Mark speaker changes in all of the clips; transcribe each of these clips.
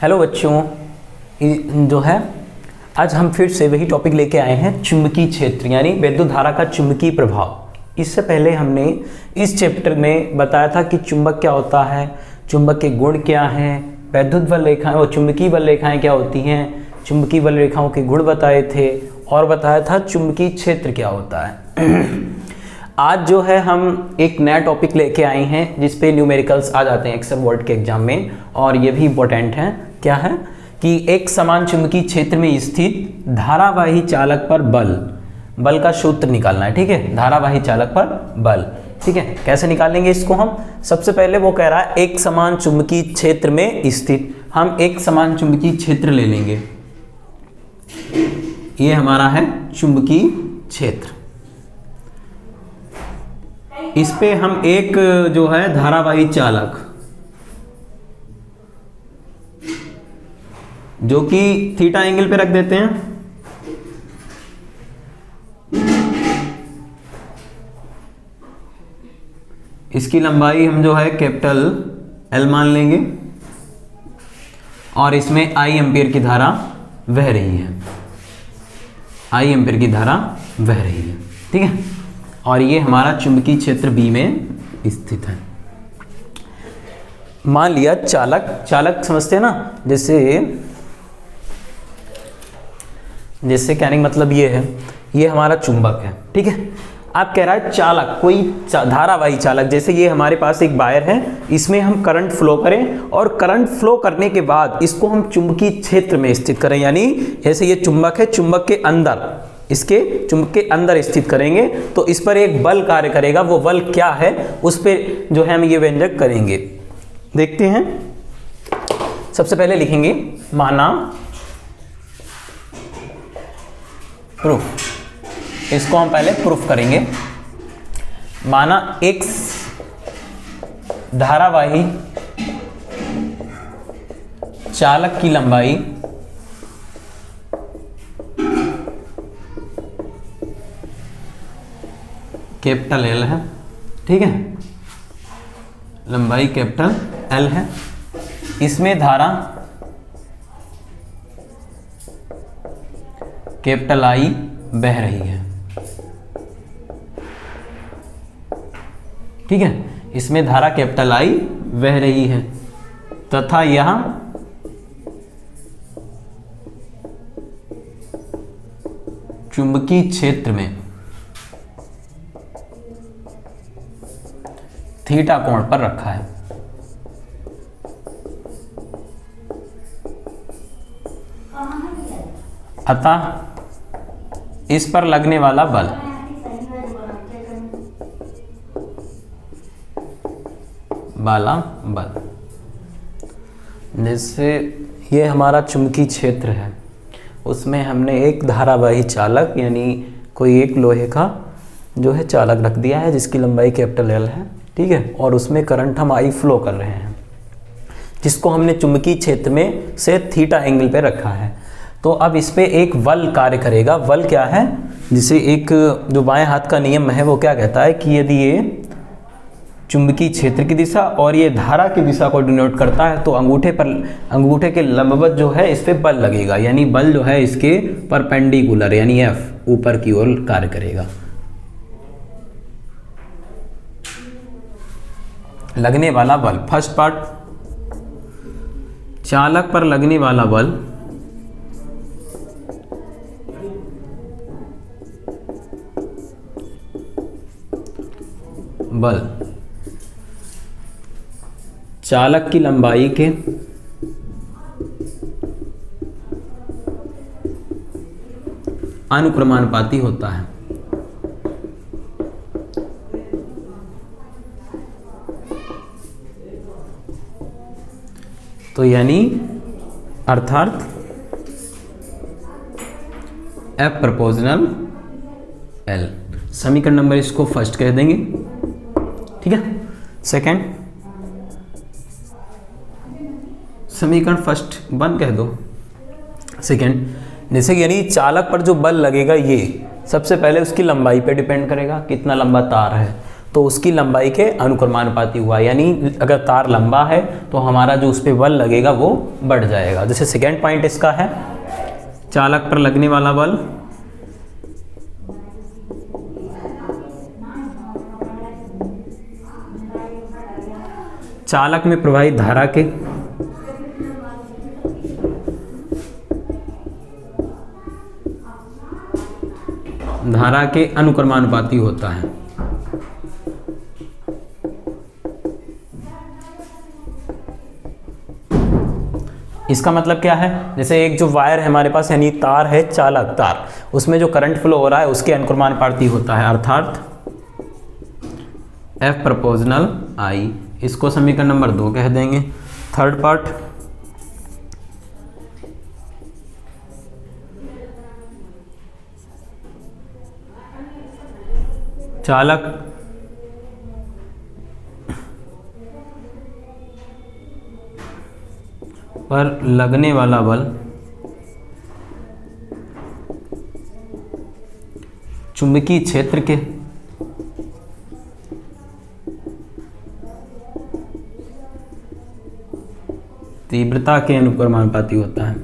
Speaker 1: Hello बच्चों, जो है आज हम फिर से वही टॉपिक लेके आए हैं, चुंबकीय क्षेत्र यानी विद्युत धारा का चुंबकीय प्रभाव। इससे पहले हमने इस चैप्टर में बताया था कि चुंबक क्या होता है, चुंबक के गुण क्या हैं, विद्युत बल रेखाएं और चुंबकीय बल रेखाएं क्या होती हैं, चुंबकीय बल रेखाओं के गुण बताए थे और बताया था चुंबकीय क्षेत्र क्या होता है। आज जो है हम एक नया टॉपिक लेके आए हैं जिसपे न्यूमेरिकल्स आ जाते हैं अक्सर बोर्ड के एग्जाम में, और ये भी इम्पोर्टेंट है। क्या है कि एक समान चुंबकीय क्षेत्र में स्थित धारावाही चालक पर बल का सूत्र निकालना है। ठीक है, धारावाही चालक पर बल। ठीक है, कैसे निकालेंगे इसको हम? सबसे पहले वो कह रहा है एक समान चुंबकीय क्षेत्र में स्थित, हम एक समान चुंबकीय क्षेत्र ले लेंगे। ये हमारा है चुंबकीय क्षेत्र। इस पे हम एक जो है धारावाही चालक जो कि थीटा एंगल पे रख देते हैं। इसकी लंबाई हम जो है कैपिटल एल मान लेंगे और इसमें आई एम्पियर की धारा बह रही है, आई एम्पियर की धारा बह रही है। ठीक है, और ये हमारा चुंबकीय क्षेत्र बी में स्थित है। मान लिया चालक समझते हैं ना, जैसे कहने का मतलब ये है, ये हमारा चुंबक है। ठीक है, आप कह रहा है चालक कोई धारावाही चालक, जैसे ये हमारे पास एक वायर है, इसमें हम करंट फ्लो करें और करंट फ्लो करने के बाद इसको हम चुंबकीय क्षेत्र में स्थित करें, यानी जैसे ये चुंबक है, चुंबक के अंदर, इसके चुंबक के अंदर स्थित करेंगे तो इस पर एक बल कार्य करेगा। वो बल क्या है उस पर जो है हम ये व्यंजक करेंगे। देखते हैं, सबसे पहले लिखेंगे माना प्रूफ। इसको हम पहले प्रूफ करेंगे। माना एक धारावाही चालक की लंबाई कैपिटल एल है। ठीक है, लंबाई कैपिटल एल है, इसमें धारा कैपिटल आई बह रही है। ठीक है, इसमें धारा कैपिटल आई बह रही है तथा यह चुंबकीय क्षेत्र में थीटा कोण पर रखा है। अतः इस पर लगने वाला बल जैसे ये हमारा चुंबकीय क्षेत्र है, उसमें हमने एक धारावाही चालक यानी कोई एक लोहे का जो है चालक रख दिया है जिसकी लंबाई कैपिटल एल है। ठीक है, और उसमें करंट हम आई फ्लो कर रहे हैं, जिसको हमने चुंबकीय क्षेत्र में से थीटा एंगल पे रखा है। तो अब इस पे एक बल कार्य करेगा। बल क्या है? जिसे एक जो बाएं हाथ का नियम है वो क्या कहता है कि यदि ये चुंबकीय क्षेत्र की दिशा और ये धारा की दिशा को डिनोट करता है तो अंगूठे के लंबवत जो है इस पे बल लगेगा, यानी बल जो है इसके परपेंडिकुलर यानी एफ ऊपर की ओर कार्य करेगा। लगने वाला बल, फर्स्ट पार्ट, चालक पर लगने वाला बल चालक की लंबाई के अनुक्रमानुपाती होता है। तो यानी अर्थात F प्रोपोर्शनल L। समीकरण नंबर इसको फर्स्ट कह देंगे। ठीक है, सेकंड समीकरण फर्स्ट 1 कह दो। सेकंड, जैसे यानी चालक पर जो बल लगेगा ये सबसे पहले उसकी लंबाई पे डिपेंड करेगा, कितना लंबा तार है। तो उसकी लंबाई के अनुक्रमानुपाती हुआ, यानी अगर तार लंबा है तो हमारा जो उस पर बल लगेगा वो बढ़ जाएगा। जैसे सेकेंड पॉइंट इसका है, चालक पर लगने वाला बल चालक में प्रवाहित धारा के अनुक्रमानुपाती होता है। इसका मतलब क्या है, जैसे एक जो वायर है हमारे पास, यानी तार है, चालक तार, उसमें जो करंट फ्लो हो रहा है उसके अनुक्रमानुपाती होता है, अर्थात F प्रोपोर्शनल I। इसको समीकरण नंबर 2 कह देंगे। थर्ड पार्ट, चालक पर लगने वाला बल चुंबकीय क्षेत्र के तीव्रता के अनुक्रमानुपाती होता है।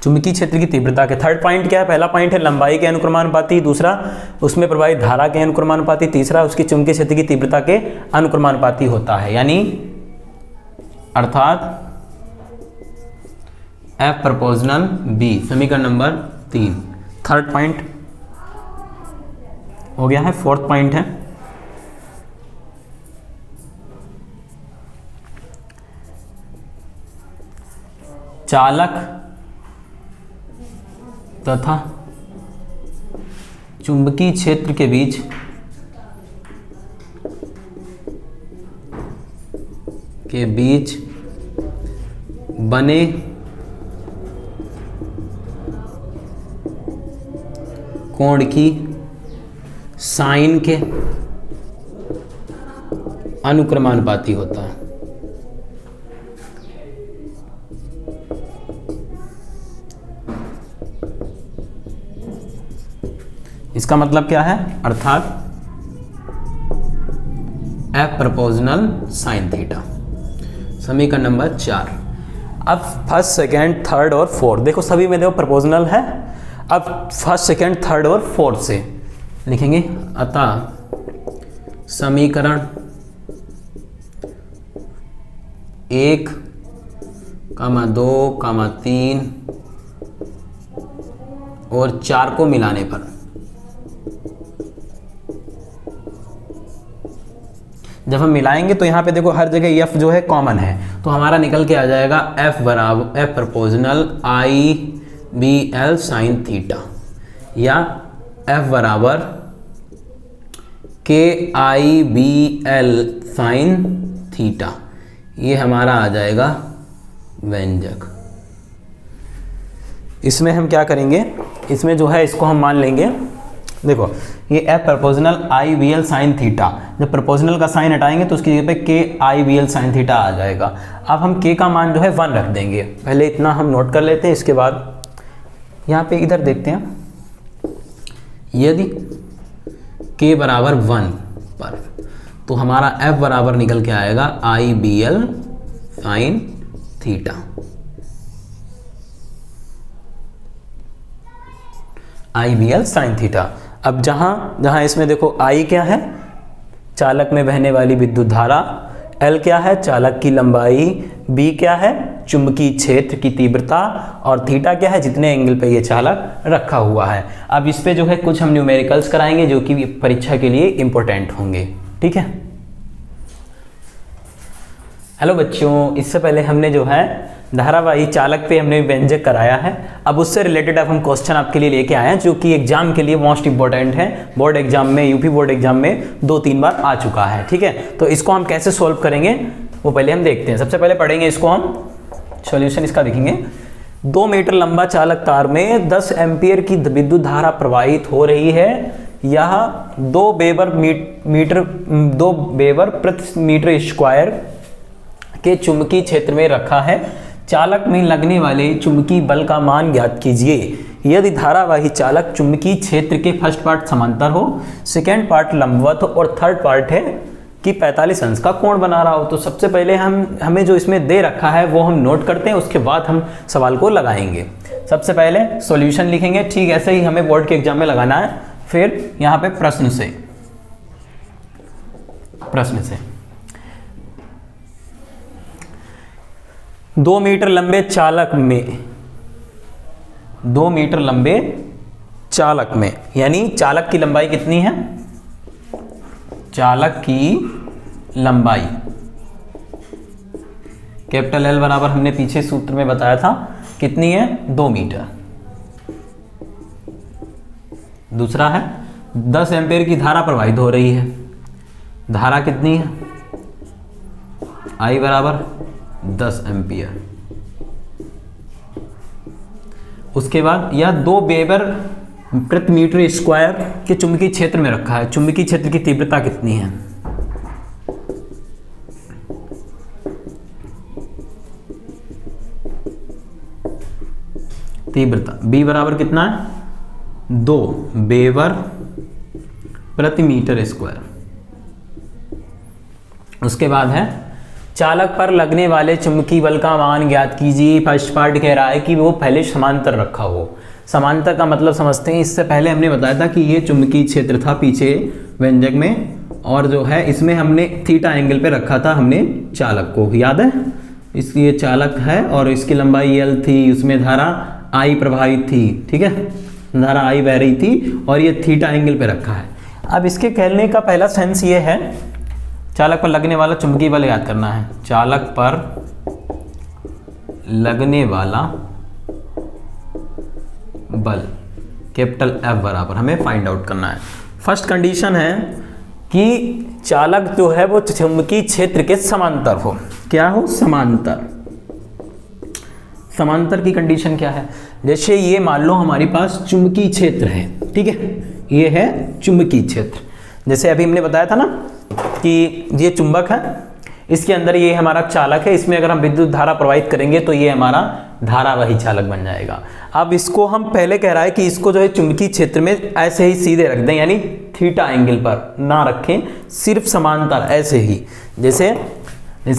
Speaker 1: चुंबकीय क्षेत्र की तीव्रता के थर्ड पॉइंट क्या है, पहला पॉइंट है लंबाई के अनुक्रमानुपाती, दूसरा उसमें प्रवाहित धारा के अनुक्रमानुपाती, तीसरा उसकी चुंबकीय क्षेत्र की तीव्रता के अनुक्रमानुपाती होता है, यानी अर्थात F प्रोपोर्शनल B, समीकरण नंबर 3। थर्ड पॉइंट हो गया है। फोर्थ पॉइंट है चालक तथा चुंबकीय क्षेत्र के बीच बने कोण की साइन के अनुक्रमानुपाती होता है। इसका मतलब क्या है, अर्थात F प्रोपोर्शनल साइन थीटा, समीकरण नंबर 4। अब फर्स्ट, सेकेंड, थर्ड और फोर्थ, देखो सभी में देखो प्रोपोर्शनल है। अब फर्स्ट, सेकेंड, थर्ड और फोर्थ से लिखेंगे, अतः समीकरण 1, 2, 3 और 4 को मिलाने पर जब हम मिलाएंगे तो यहाँ पे देखो हर जगह F जो है कॉमन है, तो हमारा निकल के आ जाएगा F बराबर F proportional IBL sine theta, या F बराबर KIBL साइन थीटा। ये हमारा आ जाएगा व्यंजक। इसमें हम क्या करेंगे, इसमें जो है इसको हम मान लेंगे, देखो ये F proportional IBL sine theta, जब प्रोपोर्शनल का साइन हटाएंगे तो उसकी जगह पे KIBL साइन थीटा आ जाएगा। अब हम K का मान जो है 1 रख देंगे, पहले इतना हम नोट कर लेते हैं। इसके बाद यहाँ पे इधर देखते हैं, यदि K बराबर 1 पर, तो हमारा F बराबर निकल के आएगा IBL sine theta. IBL sine theta. अब जहां इसमें देखो I क्या है, चालक में बहने वाली विद्युत धारा, L क्या है, चालक की लंबाई, B क्या है, चुंबकीय क्षेत्र की तीव्रता, और थीटा क्या है, जितने एंगल पे ये चालक रखा हुआ है। अब इस पे जो है कुछ हम न्यूमेरिकल्स कराएंगे जो कि परीक्षा के लिए इंपॉर्टेंट होंगे, ठीक है। हेलो बच्चों, इससे पहले हमने जो है धारावाही चालक पे हमने व्यंजक कराया है। अब उससे रिलेटेड अब हम क्वेश्चन आपके लिए लेके आए हैं जो कि एग्जाम के लिए मोस्ट इंपॉर्टेंट है। बोर्ड एग्जाम में, यूपी बोर्ड एग्जाम में 2-3 बार आ चुका है, ठीक है। तो इसको हम कैसे सॉल्व करेंगे वो पहले हम देखते हैं। सबसे पहले पढ़ेंगे इसको हम, सॉल्यूशन इसका देखेंगे। 2 मीटर लंबा चालक तार में 10 एम्पियर की विद्युत धारा प्रवाहित हो रही है। यह 2 वेबर प्रति मीटर स्क्वायर के चुंबकीय क्षेत्र में रखा है। चालक में लगने वाले चुंबकीय बल का मान ज्ञात कीजिए। यदि धारावाही चालक चुंबकीय क्षेत्र के फर्स्ट पार्ट समांतर हो, सेकेंड पार्ट लंबवत हो और थर्ड पार्ट है कि 45 अंश का कोण बना रहा हो। तो सबसे पहले हमें जो इसमें दे रखा है वो हम नोट करते हैं, उसके बाद हम सवाल को लगाएंगे। सबसे पहले सॉल्यूशन लिखेंगे, ठीक ऐसे ही हमें बोर्ड के एग्जाम में लगाना है। फिर यहाँ पे प्रश्न से 2 मीटर लंबे चालक में 2 मीटर लंबे चालक में, यानी चालक की लंबाई कितनी है? चालक की लंबाई कैपिटल L बराबर हमने पीछे सूत्र में बताया था कितनी है? 2 मीटर। दूसरा है 10 एम्पीयर की धारा प्रवाहित हो रही है। धारा कितनी है? I बराबर 10 एम्पीयर। उसके बाद यह 2 वेबर प्रति मीटर स्क्वायर के चुंबकीय क्षेत्र में रखा है। चुंबकीय क्षेत्र की तीव्रता कितनी है? तीव्रता B बराबर कितना है? 2 वेबर प्रति मीटर स्क्वायर। उसके बाद है चालक पर लगने वाले चुंबकीय बल का मान ज्ञात कीजिए। फर्स्ट पार्ट कह रहा है कि वो पहले समांतर रखा हो। समांतर का मतलब समझते हैं। इससे पहले हमने बताया था कि ये चुंबकीय क्षेत्र था पीछे व्यंजक में, और जो है इसमें हमने थीटा एंगल पे रखा था हमने चालक को, याद है? इसलिए चालक है और इसकी लंबाई L थी, उसमें धारा I प्रभावित थी, ठीक है, धारा I बह रही थी और ये थीटा एंगल पे रखा है। अब इसके कहने का पहला सेंस ये है, चालक पर लगने वाला चुंबकीय बल याद करना है। चालक पर लगने वाला बल कैपिटल F बराबर हमें फाइंड आउट करना है। फर्स्ट कंडीशन है कि चालक जो है वो चुंबकीय क्षेत्र के समांतर हो। क्या हो? समांतर। समांतर की कंडीशन क्या है? जैसे ये मान लो हमारे पास चुंबकीय क्षेत्र है, ठीक है, ये है चुंबकीय क्षेत्र। जैसे अभी हमने बताया था ना कि ये चुंबक है, इसके अंदर ये हमारा चालक है, इसमें अगर हम विद्युत धारा प्रवाहित करेंगे तो ये हमारा धारावाही चालक बन जाएगा। अब इसको हम पहले कह रहा है कि इसको जो है चुंबकीय क्षेत्र में ऐसे ही सीधे रख दें, यानी थीटा एंगल पर ना रखें, सिर्फ समांतर ऐसे ही। जैसे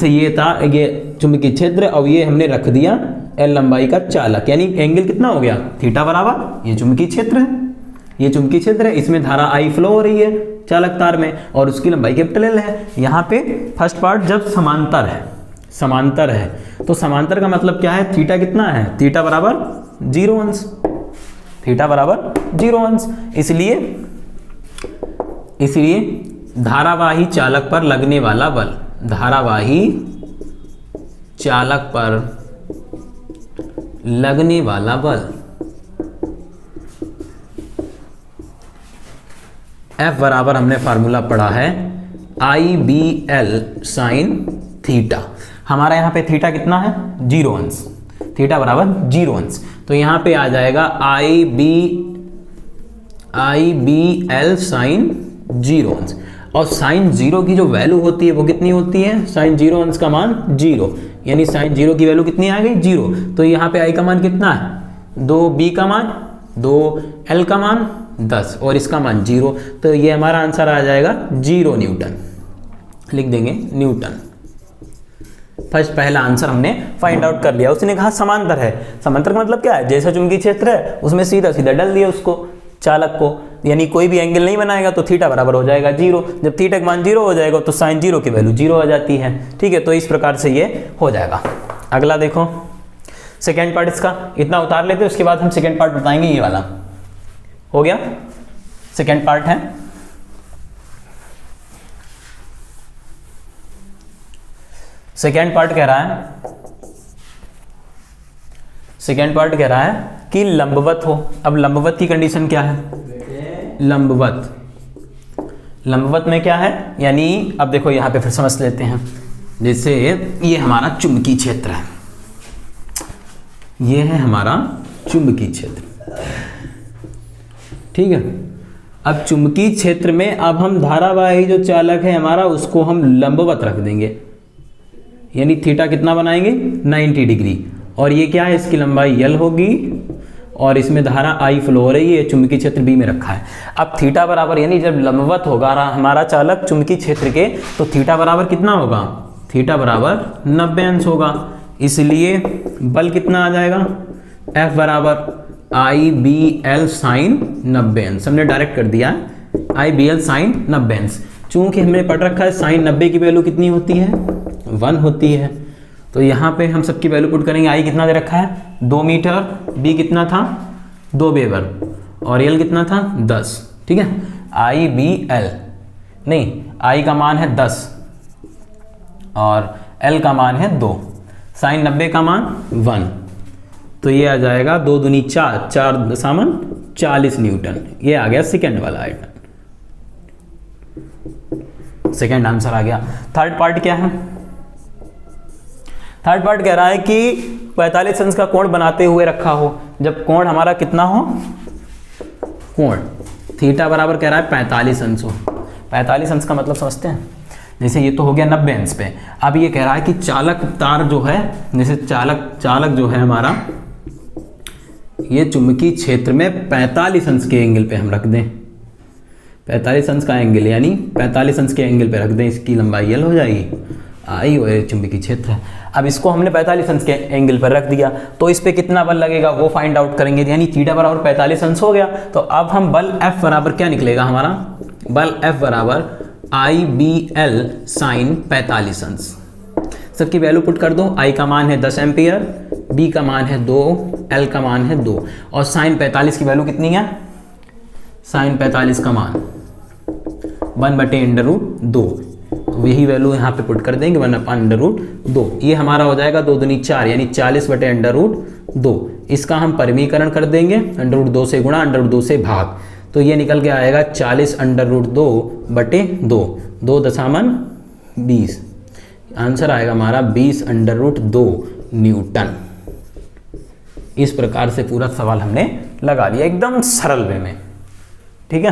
Speaker 1: ये था ये चुंबकीय क्षेत्र और ये हमने रख दिया L लंबाई का चालक, यानी एंगल कितना हो गया? थीटा बराबर ये चुंबकीय क्षेत्र है, ये चुंबकीय क्षेत्र है, इसमें धारा I फ्लो हो रही है चालक तार में और उसकी लंबाई कैपिटल L है। यहाँ पे फर्स्ट पार्ट जब समांतर है तो समांतर का मतलब क्या है? थीटा कितना है? थीटा बराबर 0 अंश, थीटा बराबर 0 अंश। इसलिए धारावाही चालक पर लगने वाला बल, धारावाही चालक पर लगने वाला बल F बराबर हमने फार्मूला पढ़ा है IBL साइन थीटा। हमारा यहाँ पे थीटा कितना है? 0 अंश, थीटा बराबर 0 अंश। तो यहाँ पे आ जाएगा IBL साइन 0 अंश। और साइन 0 की जो वैल्यू होती है वो कितनी होती है? साइन 0 अंश का मान 0, यानी साइन 0 की वैल्यू कितनी आ गई? 0। तो यहाँ पे I का मान कितना है? 2B का मान, 2L का मान 10 और इसका मान 0। तो ये हमारा आंसर आ जाएगा 0 न्यूटन। लिख देंगे न्यूटन। फर्स्ट पहला आंसर हमने फाइंड आउट कर लिया। उसने कहा समांतर है। समांतर का मतलब क्या है? जैसा चुंबकीय क्षेत्र है उसमें सीधा सीधा डाल दिया उसको, चालक को, यानी कोई भी एंगल नहीं बनाएगा तो थीटा बराबर हो जाएगा 0। जब थीटा का मान 0 हो जाएगा तो साइन 0 की वैल्यू 0 आ जाती है, ठीक है। तो इस प्रकार से ये हो जाएगा। अगला देखो, सेकेंड पार्ट इसका इतना उतार लेते हैं, उसके बाद हम सेकेंड पार्ट बताएंगे। ये वाला हो गया, सेकेंड पार्ट है। सेकेंड पार्ट कह रहा है कि लंबवत हो। अब लंबवत की कंडीशन क्या है? लंबवत में क्या है? यानी अब देखो यहां पे फिर समझ लेते हैं। जैसे ये हमारा चुंबकीय क्षेत्र है, ये है हमारा चुंबकीय क्षेत्र, ठीक है। अब चुंबकीय क्षेत्र में अब हम धारावाही जो चालक है हमारा उसको हम लंबवत रख देंगे, यानी थीटा कितना बनाएंगे? 90 डिग्री। और ये क्या है, इसकी लंबाई L होगी और इसमें धारा I फ्लो हो रही है, चुंबकीय क्षेत्र B में रखा है। अब थीटा बराबर, यानी जब लंबवत होगा हमारा चालक चुंबकीय क्षेत्र के, तो थीटा बराबर कितना होगा, थीटा बराबर 90 अंश होगा। इसलिए बल कितना आ जाएगा, F बराबर IBL साइन 90 अंश। हमने डायरेक्ट कर दिया IBL साइन 90 अंश। चूंकि हमने पढ़ रखा है साइन 90 की वैल्यू कितनी होती है, 1 होती है, तो यहाँ पे हम सबकी वैल्यू पुट करेंगे। I कितना दे रखा है 2 मीटर, B कितना था 2 वेबर और L कितना था 10। ठीक है, IBL नहीं, I का मान है 10 और L का मान है 2, साइन 90 का मान 1, तो ये आ जाएगा 2 दूनी 4, 4 दशामन 40 न्यूटन। ये आ गया सेकेंड वाला आइटम, सेकेंड आंसर आ गया। थर्ड पार्ट क्या है, थर्ड पार्ट कह रहा है कि 45 अंश का कोण बनाते हुए रखा हो। जब कोण हमारा कितना हो, कोण थीटा बराबर कह रहा है 45 अंश हो। 45 अंश का मतलब समझते हैं, जैसे ये तो हो गया 90 अंश पे। अब ये कह रहा है कि चालक तार जो है, जैसे चालक जो है हमारा, ये चुंबकीय क्षेत्र में 45 अंश के एंगल पे हम रख दें, 45 अंश का एंगल, यानी 45 अंश के एंगल पे रख दें, इसकी लंबाई L हो जाएगी, I और चुंबकीय क्षेत्र है। अब इसको हमने 45 अंश के एंगल पर रख दिया, तो इस पे कितना बल लगेगा वो फाइंड आउट करेंगे। यानी थीटा बराबर 45 अंश हो गया, तो अब हम बल F बराबर क्या निकलेगा हमारा, बल F बराबर IBL साइन 45 अंश। सबकी वैल्यू पुट कर दो, I का मान है 10 एम्पियर, B का मान है 2, L का मान है 2 और साइन 45 की वैल्यू कितनी है, साइन 45 का मान 1/√2, वही वैल्यू यहाँ पे पुट कर देंगे 1/√2। ये हमारा हो जाएगा 2 दूनी 4, यानी 40/√2। इसका हम परिमीकरण कर देंगे, √2 से गुणा, √2 से भाग, तो ये निकल के आएगा 40/√2/2, 2.20। आंसर आएगा हमारा 20/√2 न्यूटन। इस प्रकार से पूरा सवाल हमने लगा लिया एकदम सरल वे में। ठीक है।